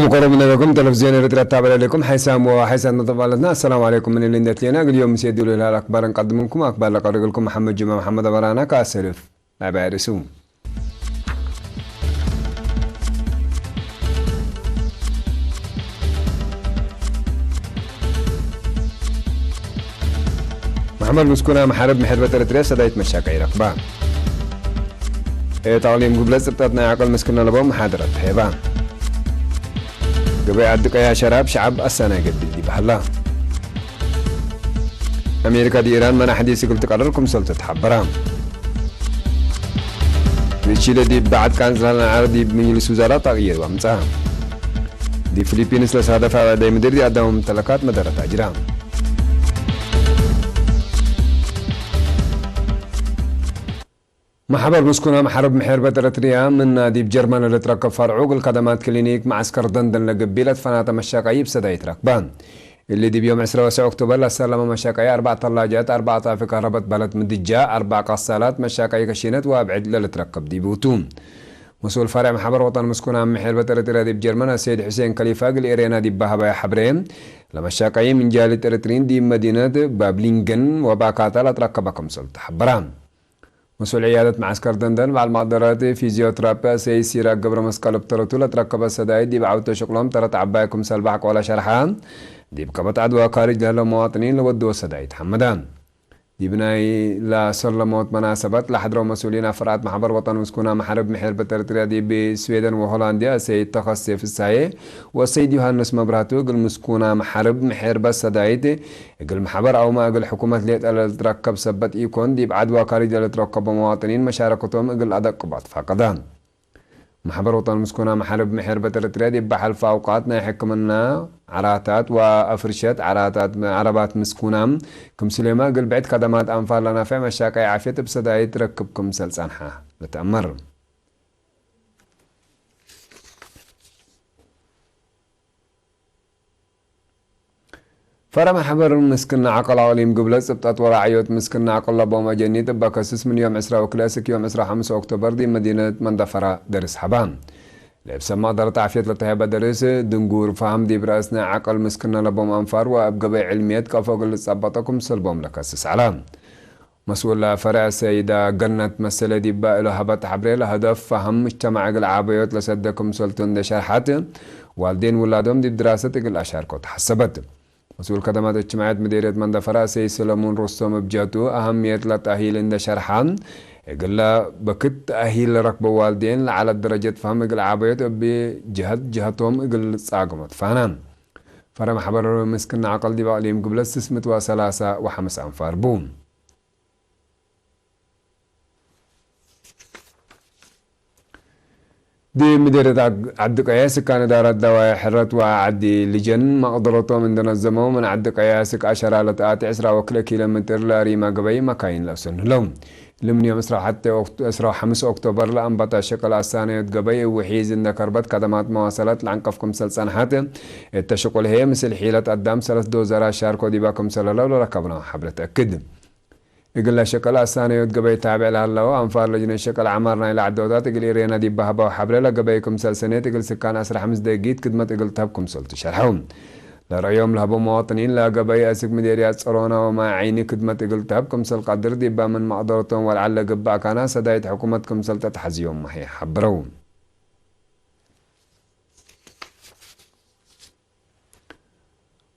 مقرب لكم تلفزيون ريترا تابع لكم حسام وحسن نطبالتنا. السلام عليكم من اللي ندت لنا اليوم سيدوا له الاخبار نقدم لكم اخبار لقرق لكم محمد جمعه محمد برانا كاسلف مع بارسوم. محمد مسكونه محارب محربة اريتريا سدايت مشاكل رقبه تعليم قبل سبتنا عقل مسكنا لبو محاضرة هيبان قبل عدك يا شراب شعب السنة قد دي بحلا أمريكا دي إيران من حديث قلت قرركم سلطة حبرام تشيلي دي بعد كان زلنا عرضي بمجلس وزراء تغيير وامسا دي فلبينس لسهدفة دي مدير دي أدام ممتلكات مدارة أجرام محبر مسكونة محارب محاربة اريتريا من نادي بجرمان اللي تركب فرعوق الخدمات كلينيك معسكر دندن لقبيلة فناطة مشاقية بسداية ركبان اللي دي بيوم 10 أكتوبر لسلم مشاقية 4 طلاجات 4 طافي كهرباء بلد مدجاء 4 قصالات مشاقية كشينات وابعد اللي تركب دي بوتوم مسؤول فرع محبر وطن مسكونة محاربة اريتريا دي بجرمان السيد حسين كليفاق الإيرينا دي بهبا حبرين لمشاقية من جالة اريترين دي مدينة بابلينغن وباكاتا لتركبكم سلطة حبران مسؤول عيادة معسكر دندن مع المقدرات فيزيوترابيا سيرا قبر مسكال بترتولة تركب السدايد دي بعوض شغلهم ترى عبايكم سلبحك ولا شرحان دي بكبت عدوى خارج للمواطنين لودوا السدايد حمدان دي بناي لا سلموت مناسبات لحضروا مسؤولين أفراد محبر وطن مسكونة محارب محاربة اريتريا دي بسويدن وهولندا سيد تخصص في الساي والسيد يوهانس مبراتو قل مسكونة محارب محاربة السدايد قل محبر أو ما قل حكومة ليت اللي تركب سبت يكون دي بعدوى خارج اللي تركب مواطنين مشاركتهم قل أدق بعض فقدان محبر وطن مسكونة محارب محاربة اريتريا دي بحل فوقاتنا يحكمنا عراتات وأفرشات عربات مسكونة كم سليما قل بعد خدمات أنفال لنا في مشاكل عافية بسداية تركبكم سلسانحة لتأمر فرا محبر مسكنا عقل عالم قبل سبتات ورا عيوت مسكنا عقل لبوما جني تبقى كسس من يوم 10 وكلاسيك يوم 5 أكتوبر دي مدينة مندفرة درس حبان لبس ما درت عافية لتهيبة درس دنقور فهم دي برأسنا عقل مسكنا لبوم أنفار وأبقى علميات كفوق اللي صبتكم سلبوم لكسس علام مسؤول فرع سيدة قنت مسألة دي بقى له هبت حبري هدف فهم مجتمع العابيات لسدكم سلطون دي شرحات والدين ولادهم دي بدراسة الأشاركات حسبت مسؤول خدمات اجتماعات مديرية مندفرة سي سلمون رستم بجاتو أهمية لتأهيل عند شرحان قال بكت تأهيل ركب والدين على درجة فهم العابيات بجهتهم قال صاقمت فانان فرم حبر مسكن عقل دي بقليم قبل استسمت وثلاثة وحمس أنفار بوم دي مديرة عد قياسك كان دارت دواء حرت وعدي لجن مقدرته من دنزمه من عد قياسك 10 لتآت 10 وكلا كيلومتر لاري ما قبي ما كاين لسن لهم لمن يوم اسرع حتى اسرع 5 أكتوبر لأنبطا شكل الثانية قبي وحيز إن كربت خدمات مواصلات لعنقفكم سلسان حتى التشغل هي مثل حيلة قدام 3 دوزرا شاركو دي باكم سلالة ولا ركبنا حبل تأكد يقول شكل الثاني يتقبل تابع لها الله أنفار لجنة شكل عمرنا إلى عدودات يقول إيرينا دي بهبا وحبرة لقبيكم سلسنة يقول سكان أسرع 5 دقيقة خدمة يقول تهبكم سلطة شرحهم لرأيهم لهبوا مواطنين لقبي أسك مديريات صرونا وما عيني خدمة يقول تهبكم سل قدر دي من مقدرتهم والعلا قبا كان سدايت حكومتكم سلطة حزيهم محي حبرون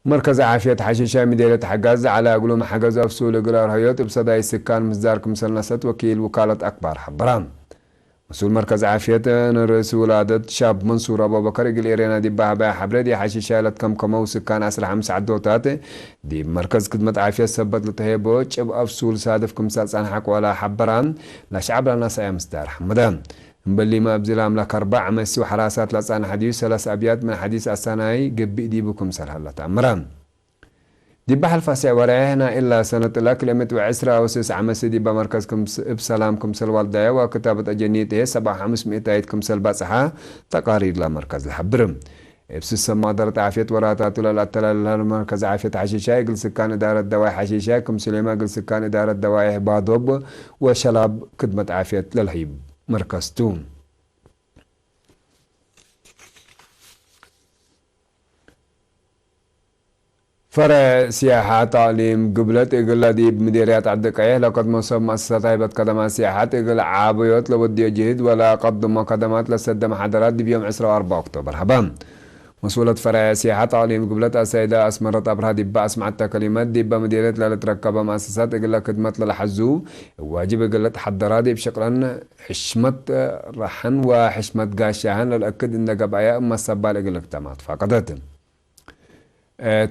مركز عافية حشيشة مديرية حجاز على قلوم حجاز أفسول قلار هيوت بصداي السكان مصداركم سلنسات وكيل وكالة أكبر حبران مسؤول مركز عافية نرس ولادة شاب منصور أبو بكر يقول إيرينا دي بها حبرة دي حشيشة لتكم كما وسكان أسرع 5 عدوتات دي مركز خدمة عافية سبت لتهيبو شاب أفسول صادفكم سلسان حق ولا حبران لا شعب لنا سايا مصدار حمدان مبلي ما أبزل أملاك 4 مسيو حراسات لسان حديث 3 أبيات من حديث السناي قبئ دي بكم سلحلة أمران دي بحل فاسع ورعهنا إلا سنة الأكل مت وعسرة وسس عمسي دي بمركز بسلام كمسل والدايا وكتابة أجنيته 7500 كمسل باسحة تقارير لمركز الحبرم بسس ما درت عافية وراتات ولا مركز عافية حشيشة يقل سكان إدارة دواء حشيشة كمسلمة يقل سكان إدارة دواء بادوب وشلاب خدمة عافية للهيب مركز توم فرع سياحة تعليم قبلت إقل دي بمديريات عدقية لقد مصاب مؤسسات هيبة خدمات سياحات إقل عابيوت لودي جهد ولا قدم خدمات لسد محاضرات دي بيوم 4 أكتوبر حبام مسؤولة فرع سياحة تعليم قبلت السيدة أسمرت أبرها دبا أسمعت كلمات دبا مديريات لا تركب مؤسسات إقل خدمات للحزو واجب إقل تحضرات دي بشكل حشمة رحن وحشمة قاشهان للأكد إن قبعية أما السبال إقل اكتمات فقدت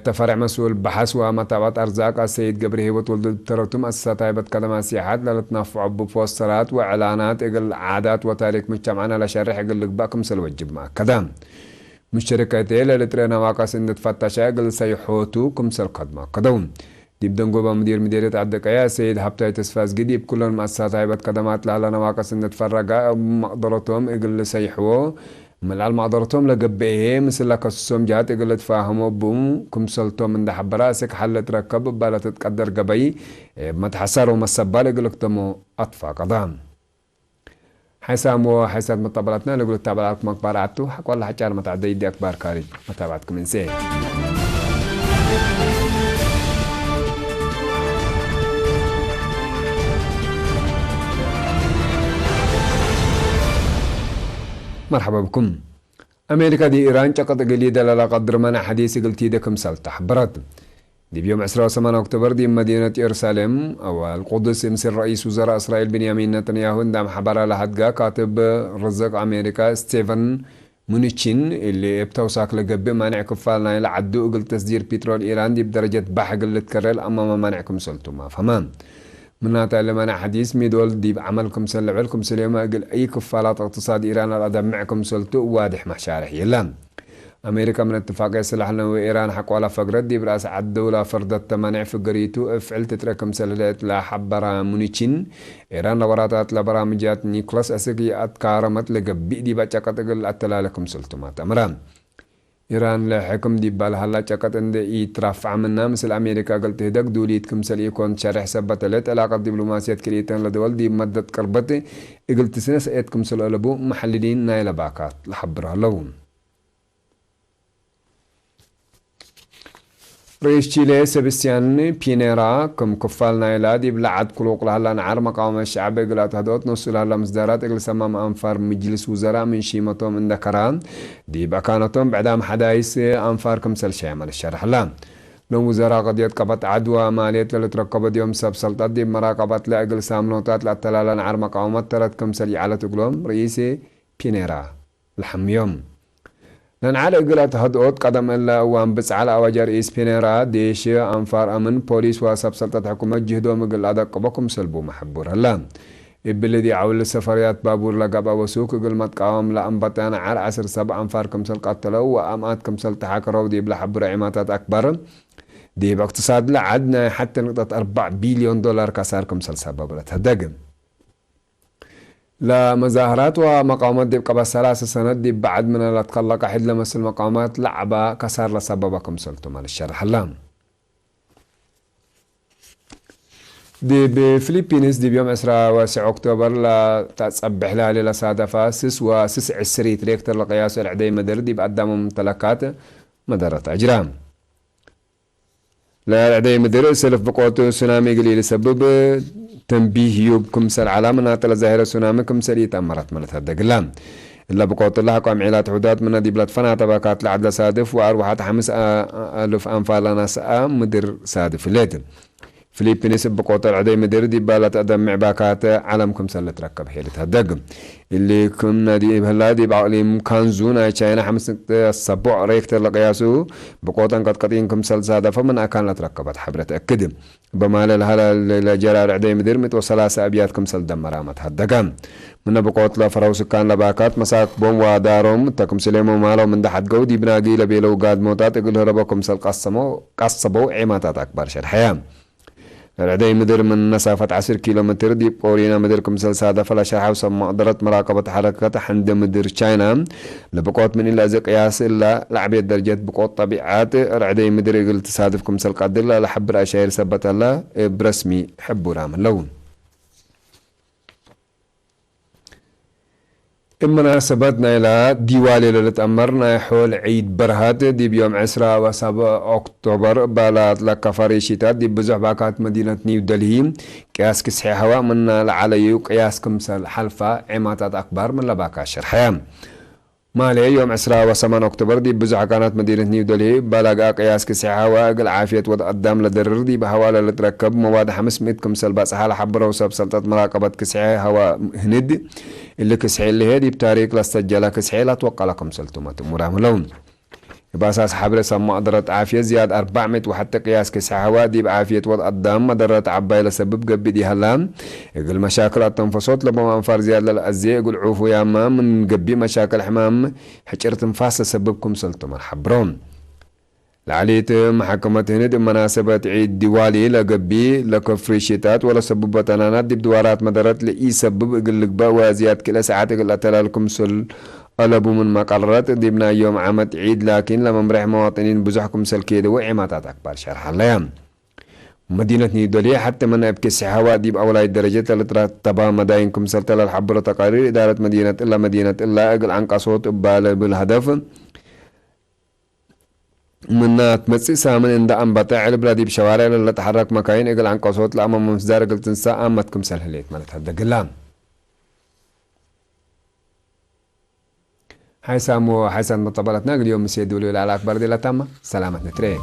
تفرع مسؤول بحث ومتابعة أرزاق السيد جبري هيبت ولد ترتم مؤسسات هيبة خدمات سياحات لتنفع ببوسترات وإعلانات إقل عادات وتاريخ مجتمعنا لشرح إقل لقباكم سلوجب مع كدام مشتركاتي لترينا واقع إن تفتشا إقل سيحوتو كمسل قدمة قدوم ديب دنقوبة مديرية عدقية سيد هبتاي تسفاز جديد كل المؤسسات هيبة خدمات لها واقع إن تفرقا مقدرتهم إقل سيحوو ملعل معذرتهم لقبئه مثل لك السوم جات يقول تفاهموا بوم كم سلطوا من ده براسك حل تركب بالا تتقدر قبي ما تحسروا ما السبال يقول لك تمو أطفى قضام حسام وحساب مطبلاتنا يقول تابعاتكم أكبر عدتو حق والله حجار ما تعدي دي أكبر كاري متابعتكم إنسان مرحبا بكم أمريكا دي إيران شقت قليدة للا قدر منع حديث قلتي دكم سلطح برد دي بيوم 8 أكتوبر دي مدينة إيرسالم أو القدس يمسر رئيس وزراء إسرائيل بنيامين نتنياهو اندام حبارة لحدقا كاتب رزق أمريكا ستيفن مونيتشين اللي ابتوساك لقبي مانع كفالنا إلى عدو قل تصدير بترول إيران دي بدرجة بحق اللي تكرر أمام مانعكم سلطو ما فهمان مناتا لما أنا حديث ميدول دي عملكم سلعلكم سليما أقل أي كفالات اقتصاد إيران الأدم معكم سلطو واضح محشارح يلام أمريكا من اتفاقية سلاحنا وإيران حقوا على فقرات دي برأس عدولة فرضت تمانع في قريتو افعل تتركم سلالات لا حبرا مونيتشين إيران لوراتات لبرامجات نيكولاس أسيقي أتكارمت لقبئ دي باتشاقات أقل أتلالكم سلطو ما تمران إيران لحكم دي بالهلا شكت إن يترفع منا مثل أمريكا قلت هدك دوليت كمسل يكون شرح سبت لت علاقة دبلوماسية كريتان لدول دي مدة قربتي قلت سنة سئت كمسل ألبو محللين نايل باكات لحبرها لهم رئيس تشيلي سبستيان بينيرا كم كفال نايلا دي بلعد كلوق لهلا نعر مقام الشعب قلت هدوت نص لهلا مصدرات اقل سمام انفار مجلس وزراء من شيمتهم من ذكران دي بكانتهم بعدام حدايس انفار كمسل شامل الشرح لا لو وزراء قد يتقبط عدوى مالية لترقبت يوم سب سلطات دي مراقبات لأقل سامنوتات لأتلالا نعر مقامات ترد كمسل على تقلهم رئيس بينيرا الحميوم لأن على قلت هدوت قدم إلا وان بس على أواجر إيس بينيرا ديش أنفار أمن بوليس واسب سلطة حكومة جهدوا مقل أدق بكم سلبو محبور هلا إبلدي عول السفريات بابور لقبا وسوق قل متقاوم لأنبطان عار 7 أنفار كمسل قتلوا وأمات كمسل تحاكروا دي بلا حبور عماتات أكبر دي باقتصاد لعدنا حتى نقطة 4 بليون دولار كسار كمسل سبب هدقم لا مظاهرات ومقاومات دي قبل 3 سنوات دي بعد من لا تخلق أحد لمس المقاومات لعبة كسر لسببكم سلطو مال الشرح اللام دي بفلبينيس دي بيوم 10 أكتوبر لا تصبح لها لصادفة سس وسس عسريت ريكتر لقياس العدي مدر دي بقدامهم ممتلكات مدرة أجرام لا العدي مدر سلف بقوته سونامي قليل سبب تنبيه يوب كمسل علامنا تلا ظاهرة سونامي كمسل يتأمرت ملت هذا قلام إلا بقوة الله قام عيلات حدات من دي بلاد فنا تباكات لعدل صادف وأروحات 5,000 أنفال ناس مدر صادف الليتن فلبينيس بقوطر عدي مدير دي بالات أدم معباكات عالم كمسل تركب حيلتها دقم اللي كنا دي بهلادي بعقلي مكانزون اي تشاينا حمس السبوع ريكتر لقياسو بقوطن قد قطين كمسل زادة فمن أكان لتركبت حبرة أكدم بمال الهلا الجرار عدي مدير متوصلاسة أبيات كمسل دمرامت هدقم من بقوط لا فروس كان لباكات مساك بوم ودارهم تكم سليمو مالو من دحت قودي بناقي لبيلو قاد موتات يقول هربكم سل قصبو عماتات أكبر شرحيام العدي مدير من مسافة 10 كيلومتر دي بورينا مدير كمسل سادة فلا شرحة وسمى قدرت مراقبة حركة عند مدير تشاينا لبقوت من إلا زي قياس إلا لعبية درجات بقوت طبيعات العدي مدير يقول تصادف كمسل قادر لا لحبر أشاير سبت الله برسمي حبو رام اللون مناسبتنا إلى ديوالي للتأمرنا حول عيد برهات دي بيوم 17 أكتوبر بالات لكفاري شتات دي بزح باكات مدينة نيو دلهي قياس كسحي هواء من العليو قياس كمسل حلفة عماتات أكبر من لباكا شرحيام مالي يوم 17 أكتوبر دي بزح كانت مدينة نيو دلهي بلغا قياس كسحي هواء قل عافية وضع قدام لدرر دي بحوالة لتركب مواد 500 كمسل باس حالة حبرة وسب سلطات مراقبة كسحي هواء هند اللي كسحي اللي هي دي بتاريخ لستجلها كسحي لا توقع لكم سلطمة مرام لون باساس حبر سما قدرت عافية زياد 400 وحتى قياس كسحي هوا دي بعافية وضع الدم مدرت عباية لسبب قبي دي هلام يقول مشاكل التنفسات لما انفار زياد للأزياء يقول عوفوا يا ما من قبي مشاكل حمام حجر تنفاس لسببكم سلطمة حبرون لعليت محكمة هند مناسبة عيد ديوالي لقبي لكفري شتات ولا سبب تنانات دي بدوارات مدرت لإي سبب يقول لك بقى زياد كلا ساعات يقول أتلالكم سل قلبوا من مقررات ديبنا يوم عامة عيد لكن لما مريح مواطنين بزحكم سل كيدا وعماتات أكبر شرح الليام مدينة نيودلية حتى من أبكي هواء ديب أولاي الدرجات لترتبها مداينكم سلطة الحبر تقارير إدارة مدينة إلا أقل عن قصوت بالهدف منها تمسي سامن عند أن بتاع البلاد بشوارع اللي تحرك مكاين إقل عن قصوت لأمام مصدر قلت نساء أمتكم سلهليت مالت هذا قلام حيسامو حيسان مطبلتنا اليوم مسيدولي على أكبر دي لتامة سلامتنا تريه